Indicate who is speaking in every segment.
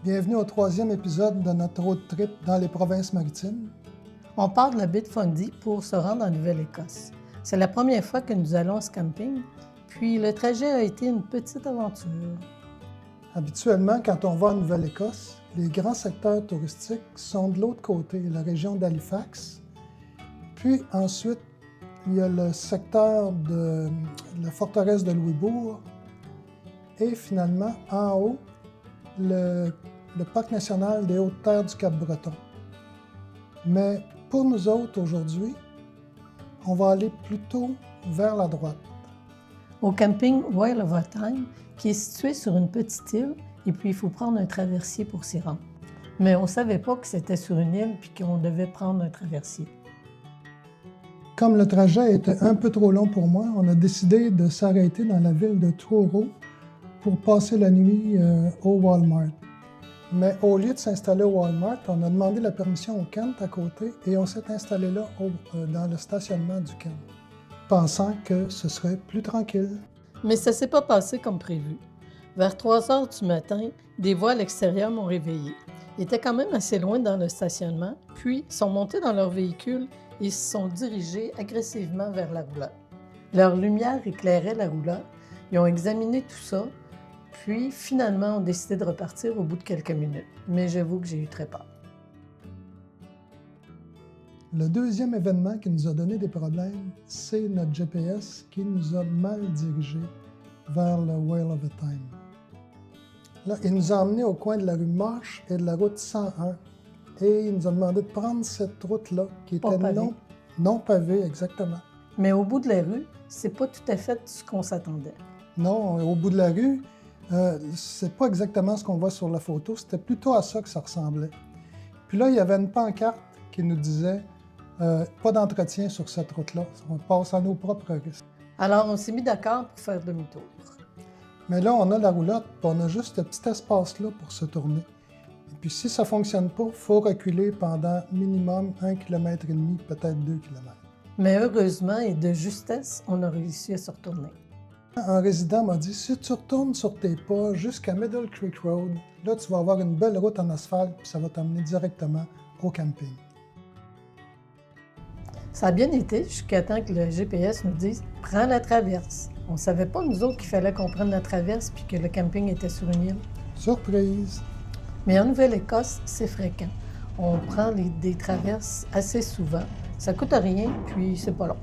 Speaker 1: Bienvenue au troisième épisode de notre road trip dans les provinces maritimes.
Speaker 2: On part de la baie de Fundy pour se rendre en Nouvelle-Écosse. C'est la première fois que nous allons à ce camping, puis le trajet a été une petite aventure.
Speaker 1: Habituellement, quand on va en Nouvelle-Écosse, les grands secteurs touristiques sont de l'autre côté, la région d'Halifax. Puis ensuite, il y a le secteur de la forteresse de Louisbourg. Et finalement, en haut, le parc national des Hautes-Terres du Cap-Breton. Mais pour nous autres, aujourd'hui, on va aller plutôt vers la droite.
Speaker 2: Au camping Whale of a Time, qui est situé sur une petite île, et puis il faut prendre un traversier pour s'y rendre. Mais on ne savait pas que c'était sur une île puis qu'on devait prendre un traversier.
Speaker 1: Comme le trajet était un peu trop long pour moi, on a décidé de s'arrêter dans la ville de Truro pour passer la nuit au Walmart. Mais au lieu de s'installer au Walmart, on a demandé la permission au Kent à côté et on s'est installé là dans le stationnement du Kent, pensant que ce serait plus tranquille.
Speaker 2: Mais ça ne s'est pas passé comme prévu. Vers 3 heures du matin, des voix à l'extérieur m'ont réveillé. Ils étaient quand même assez loin dans le stationnement, puis sont montés dans leur véhicule et se sont dirigés agressivement vers la roulotte. Leur lumière éclairait la roulotte. Ils ont examiné tout ça, puis finalement ont décidé de repartir au bout de quelques minutes. Mais j'avoue que j'ai eu très peur.
Speaker 1: Le deuxième événement qui nous a donné des problèmes, c'est notre GPS qui nous a mal dirigés vers le Whale of a Time. Là, il nous a emmenés au coin de la rue Marsh et de la route 101. Et il nous a demandé de prendre cette route-là, qui était non pavée, exactement.
Speaker 2: Mais au bout de la rue, c'est pas tout à fait ce qu'on s'attendait.
Speaker 1: Non, au bout de la rue, c'est pas exactement ce qu'on voit sur la photo, c'était plutôt à ça que ça ressemblait. Puis là, il y avait une pancarte qui nous disait pas d'entretien sur cette route-là, on passe à nos propres risques.
Speaker 2: Alors, on s'est mis d'accord pour faire demi-tour.
Speaker 1: Mais là, on a la roulotte, puis on a juste ce petit espace-là pour se tourner. Et puis si ça ne fonctionne pas, il faut reculer pendant minimum 1,5 km, peut-être 2 km.
Speaker 2: Mais heureusement et de justesse, on a réussi à se retourner.
Speaker 1: Un résident m'a dit, si tu retournes sur tes pas jusqu'à Middle Creek Road, là, tu vas avoir une belle route en asphalte, puis ça va t'amener directement au camping.
Speaker 2: Ça a bien été jusqu'à temps que le GPS nous dise « Prends la traverse ». On ne savait pas, nous autres, qu'il fallait qu'on prenne la traverse puis que le camping était sur une île.
Speaker 1: Surprise!
Speaker 2: Mais en Nouvelle-Écosse, c'est fréquent. On prend des traverses assez souvent. Ça coûte rien, puis c'est pas long.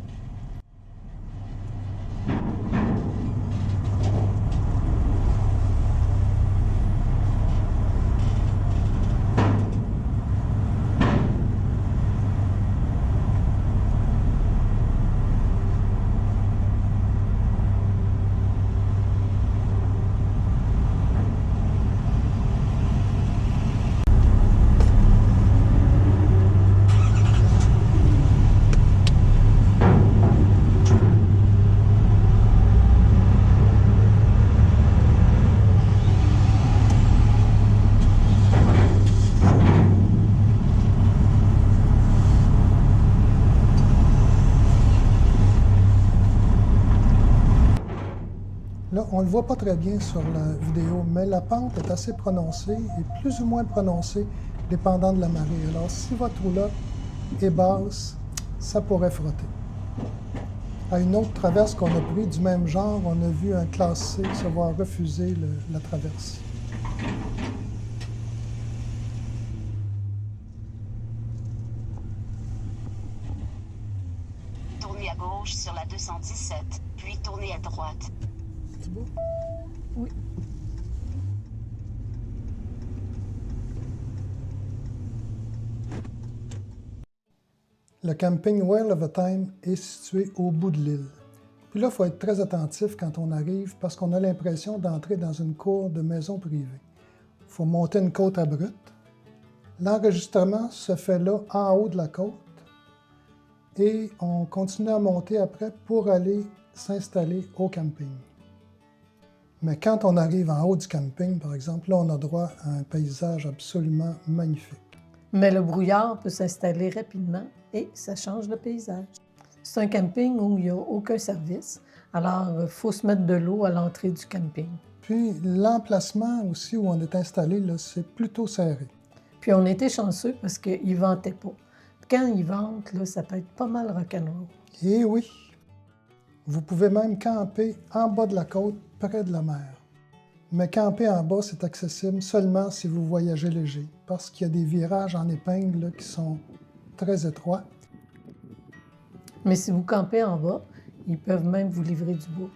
Speaker 1: Là, on ne le voit pas très bien sur la vidéo, mais la pente est assez prononcée et plus ou moins prononcée dépendant de la marée. Alors, si votre roulotte est basse, ça pourrait frotter. À une autre traverse qu'on a prise du même genre, on a vu un classe C se voir refuser la traverse.
Speaker 3: Tournez à gauche sur la 217, puis tournez à droite.
Speaker 1: C'est beau?
Speaker 2: Oui.
Speaker 1: Le camping Whale of a Time est situé au bout de l'île. Puis là, il faut être très attentif quand on arrive parce qu'on a l'impression d'entrer dans une cour de maison privée. Il faut monter une côte abrupte. L'enregistrement se fait là, en haut de la côte. Et on continue à monter après pour aller s'installer au camping. Mais quand on arrive en haut du camping, par exemple, là, on a droit à un paysage absolument magnifique.
Speaker 2: Mais le brouillard peut s'installer rapidement et ça change le paysage. C'est un camping où il n'y a aucun service, alors il faut se mettre de l'eau à l'entrée du camping.
Speaker 1: Puis l'emplacement aussi où on est installé, là, c'est plutôt serré.
Speaker 2: Puis on était chanceux parce qu'il ne ventait pas. Quand il vente, là, ça peut être pas mal rock'n'roll.
Speaker 1: Et oui, vous pouvez même camper en bas de la côte, près de la mer. Mais camper en bas, c'est accessible seulement si vous voyagez léger, parce qu'il y a des virages en épingle là, qui sont très étroits.
Speaker 2: Mais si vous campez en bas, ils peuvent même vous livrer du bois.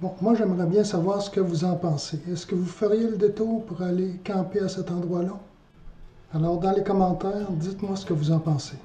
Speaker 1: Bon, moi j'aimerais bien savoir ce que vous en pensez. Est-ce que vous feriez le détour pour aller camper à cet endroit-là? Alors dans les commentaires, dites-moi ce que vous en pensez.